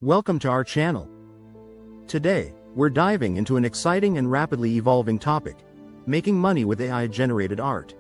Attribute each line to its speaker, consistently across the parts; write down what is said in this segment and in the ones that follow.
Speaker 1: Welcome to our channel. Today, we're diving into an exciting and rapidly evolving topic: making money with AI-generated art.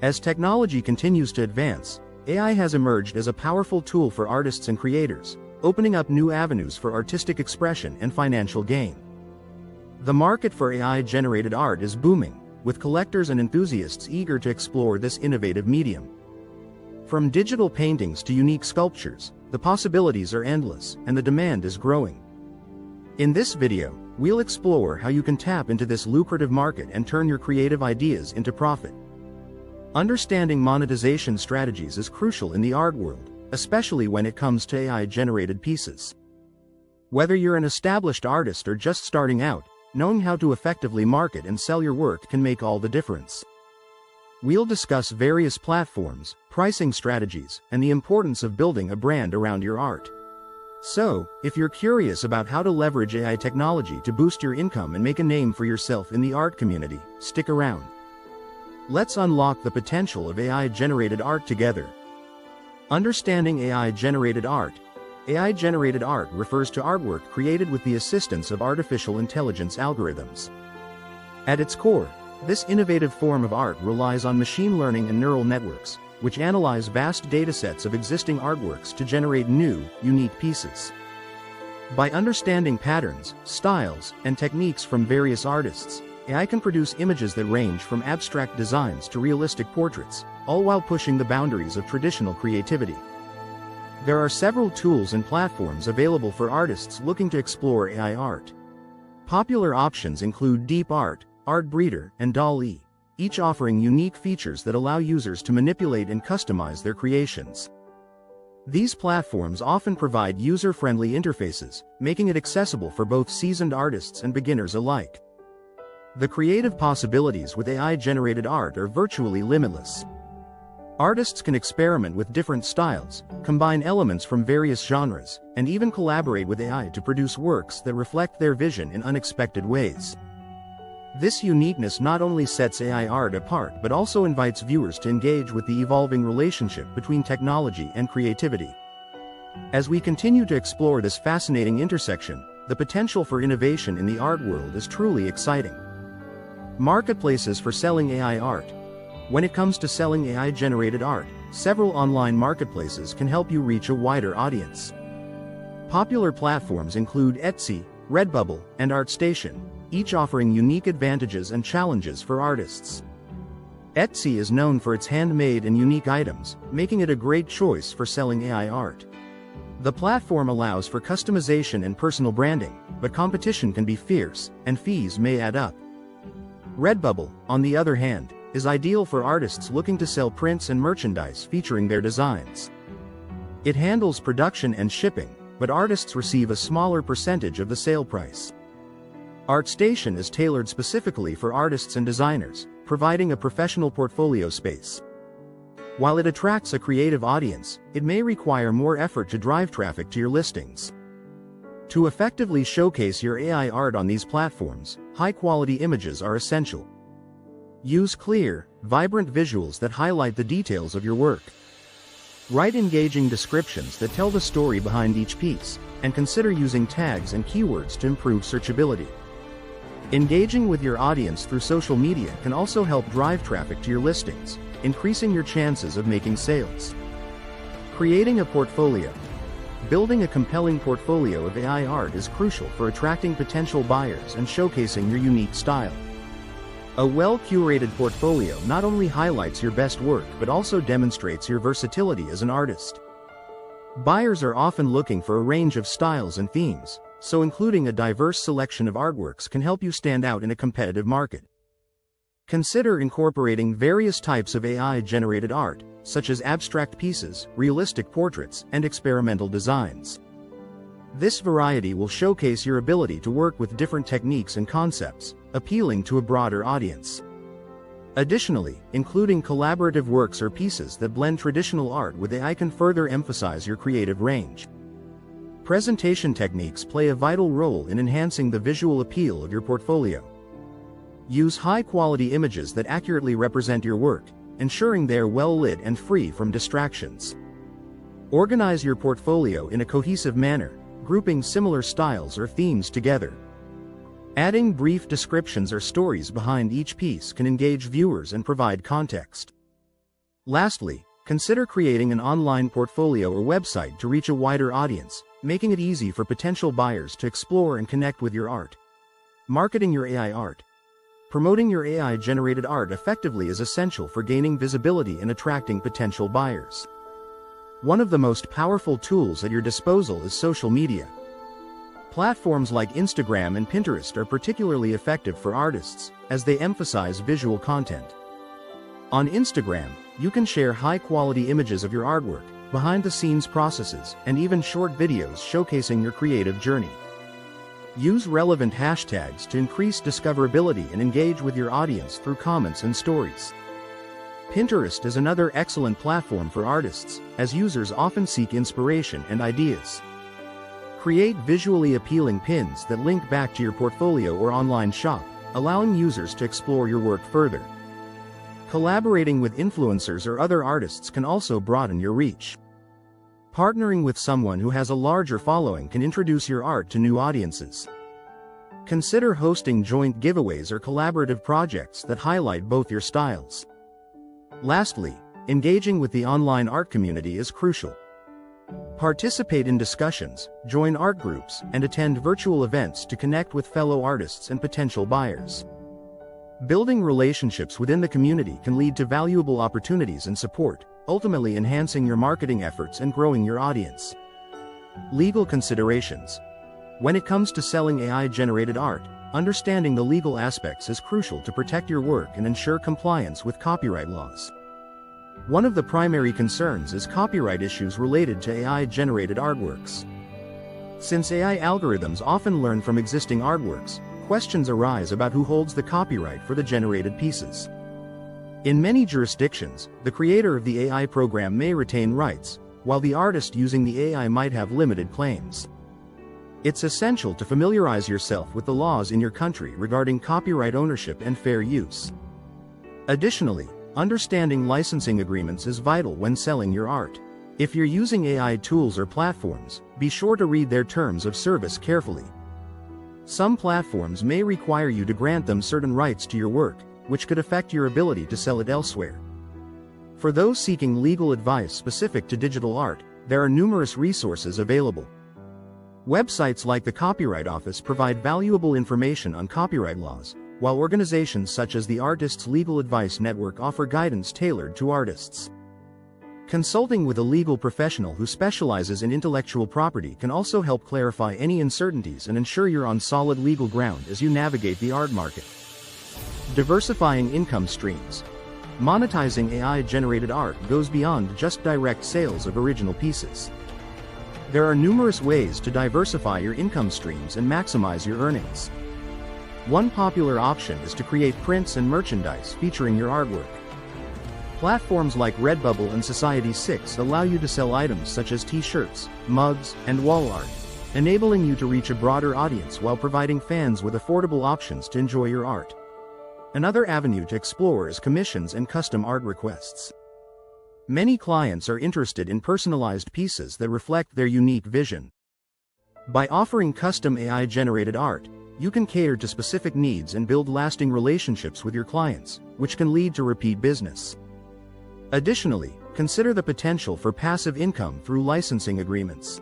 Speaker 1: As technology continues to advance, AI has emerged as a powerful tool for artists and creators, opening up new avenues for artistic expression and financial gain. The market for AI-generated art is booming, with collectors and enthusiasts eager to explore this innovative medium. From digital paintings to unique sculptures, the possibilities are endless, and the demand is growing. In this video, we'll explore how you can tap into this lucrative market and turn your creative ideas into profit. Understanding monetization strategies is crucial in the art world, especially when it comes to AI-generated pieces. Whether you're an established artist or just starting out, knowing how to effectively market and sell your work can make all the difference. We'll discuss various platforms, pricing strategies, and the importance of building a brand around your art. So, if you're curious about how to leverage AI technology to boost your income and make a name for yourself in the art community, stick around. Let's unlock the potential of AI-generated art together. Understanding AI-generated art. AI-generated art refers to artwork created with the assistance of artificial intelligence algorithms. At its core, this innovative form of art relies on machine learning and neural networks, which analyze vast datasets of existing artworks to generate new, unique pieces. By understanding patterns, styles, and techniques from various artists, AI can produce images that range from abstract designs to realistic portraits, all while pushing the boundaries of traditional creativity. There are several tools and platforms available for artists looking to explore AI art. Popular options include DeepArt, Artbreeder, and DALL-E, each offering unique features that allow users to manipulate and customize their creations. These platforms often provide user-friendly interfaces, making it accessible for both seasoned artists and beginners alike. The creative possibilities with AI-generated art are virtually limitless. Artists can experiment with different styles, combine elements from various genres, and even collaborate with AI to produce works that reflect their vision in unexpected ways. This uniqueness not only sets AI art apart but also invites viewers to engage with the evolving relationship between technology and creativity. As we continue to explore this fascinating intersection, the potential for innovation in the art world is truly exciting. Marketplaces for selling AI art. When it comes to selling AI-generated art, several online marketplaces can help you reach a wider audience. Popular platforms include Etsy, Redbubble, and ArtStation, each offering unique advantages and challenges for artists. Etsy is known for its handmade and unique items, making it a great choice for selling AI art. The platform allows for customization and personal branding, but competition can be fierce, and fees may add up. Redbubble, on the other hand, is ideal for artists looking to sell prints and merchandise featuring their designs. It handles production and shipping, but artists receive a smaller percentage of the sale price. ArtStation is tailored specifically for artists and designers, providing a professional portfolio space. While it attracts a creative audience, it may require more effort to drive traffic to your listings. To effectively showcase your AI art on these platforms, high-quality images are essential. Use clear, vibrant visuals that highlight the details of your work. Write engaging descriptions that tell the story behind each piece, and consider using tags and keywords to improve searchability. Engaging with your audience through social media can also help drive traffic to your listings, increasing your chances of making sales. Creating a portfolio. Building a compelling portfolio of AI art is crucial for attracting potential buyers and showcasing your unique style. A well-curated portfolio not only highlights your best work but also demonstrates your versatility as an artist. Buyers are often looking for a range of styles and themes, so including a diverse selection of artworks can help you stand out in a competitive market. Consider incorporating various types of AI-generated art, such as abstract pieces, realistic portraits, and experimental designs. This variety will showcase your ability to work with different techniques and concepts, appealing to a broader audience. Additionally, including collaborative works or pieces that blend traditional art with AI can further emphasize your creative range. Presentation techniques play a vital role in enhancing the visual appeal of your portfolio. Use high-quality images that accurately represent your work, ensuring they are well lit and free from distractions. Organize your portfolio in a cohesive manner, grouping similar styles or themes together. Adding brief descriptions or stories behind each piece can engage viewers and provide context. Lastly, consider creating an online portfolio or website to reach a wider audience, making it easy for potential buyers to explore and connect with your art. Marketing your AI art. Promoting your AI-generated art effectively is essential for gaining visibility and attracting potential buyers. One of the most powerful tools at your disposal is social media. Platforms like Instagram and Pinterest are particularly effective for artists, as they emphasize visual content. On Instagram, you can share high-quality images of your artwork, behind-the-scenes processes, and even short videos showcasing your creative journey. Use relevant hashtags to increase discoverability and engage with your audience through comments and stories. Pinterest is another excellent platform for artists, as users often seek inspiration and ideas. Create visually appealing pins that link back to your portfolio or online shop, allowing users to explore your work further. Collaborating with influencers or other artists can also broaden your reach. Partnering with someone who has a larger following can introduce your art to new audiences. Consider hosting joint giveaways or collaborative projects that highlight both your styles. Lastly, engaging with the online art community is crucial. Participate in discussions, join art groups, and attend virtual events to connect with fellow artists and potential buyers. Building relationships within the community can lead to valuable opportunities and support, ultimately enhancing your marketing efforts and growing your audience. Legal considerations. When it comes to selling AI-generated art, understanding the legal aspects is crucial to protect your work and ensure compliance with copyright laws. One of the primary concerns is copyright issues related to AI-generated artworks. Since AI algorithms often learn from existing artworks, questions arise about who holds the copyright for the generated pieces. In many jurisdictions, the creator of the AI program may retain rights, while the artist using the AI might have limited claims. It's essential to familiarize yourself with the laws in your country regarding copyright ownership and fair use. Additionally, understanding licensing agreements is vital when selling your art. If you're using AI tools or platforms, be sure to read their terms of service carefully. Some platforms may require you to grant them certain rights to your work, which could affect your ability to sell it elsewhere. For those seeking legal advice specific to digital art, there are numerous resources available. Websites like the Copyright Office provide valuable information on copyright laws, while organizations such as the Artists' Legal Advice Network offer guidance tailored to artists. Consulting with a legal professional who specializes in intellectual property can also help clarify any uncertainties and ensure you're on solid legal ground as you navigate the art market. Diversifying income streams. Monetizing AI-generated art goes beyond just direct sales of original pieces. There are numerous ways to diversify your income streams and maximize your earnings. One popular option is to create prints and merchandise featuring your artwork. Platforms like Redbubble and Society6 allow you to sell items such as t-shirts, mugs, and wall art, enabling you to reach a broader audience while providing fans with affordable options to enjoy your art. Another avenue to explore is commissions and custom art requests. Many clients are interested in personalized pieces that reflect their unique vision. By offering custom AI-generated art, you can cater to specific needs and build lasting relationships with your clients, which can lead to repeat business. Additionally, consider the potential for passive income through licensing agreements.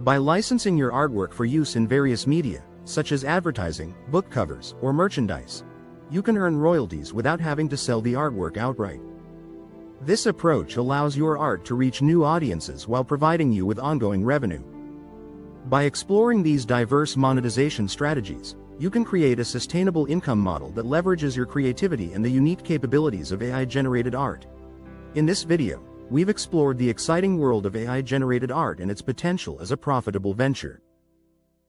Speaker 1: By licensing your artwork for use in various media, such as advertising, book covers, or merchandise, you can earn royalties without having to sell the artwork outright. This approach allows your art to reach new audiences while providing you with ongoing revenue. By exploring these diverse monetization strategies, you can create a sustainable income model that leverages your creativity and the unique capabilities of AI-generated art. In this video, we've explored the exciting world of AI-generated art and its potential as a profitable venture.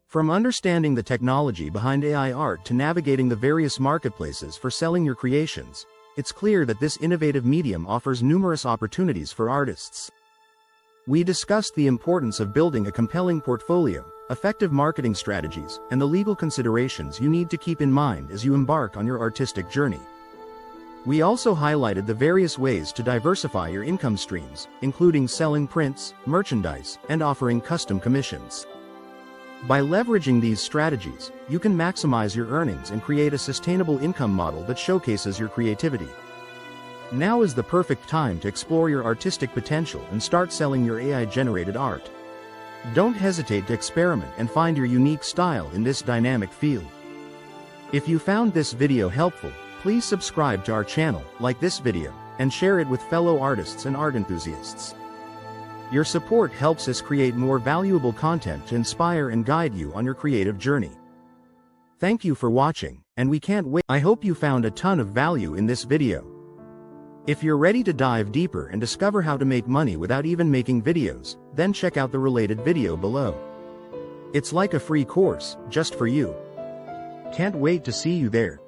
Speaker 1: From understanding the technology behind AI art to navigating the various marketplaces for selling your creations, it's clear that this innovative medium offers numerous opportunities for artists. We discussed the importance of building a compelling portfolio, effective marketing strategies, and the legal considerations you need to keep in mind as you embark on your artistic journey. We also highlighted the various ways to diversify your income streams, including selling prints, merchandise, and offering custom commissions. By leveraging these strategies, you can maximize your earnings and create a sustainable income model that showcases your creativity. Now is the perfect time to explore your artistic potential and start selling your AI-generated art. Don't hesitate to experiment and find your unique style in this dynamic field. If you found this video helpful, please subscribe to our channel, like this video, and share it with fellow artists and art enthusiasts. Your support helps us create more valuable content to inspire and guide you on your creative journey. Thank you for watching, and we can't wait. I hope you found a ton of value in this video. If you're ready to dive deeper and discover how to make money without even making videos, then check out the related video below. It's like a free course, just for you. Can't wait to see you there.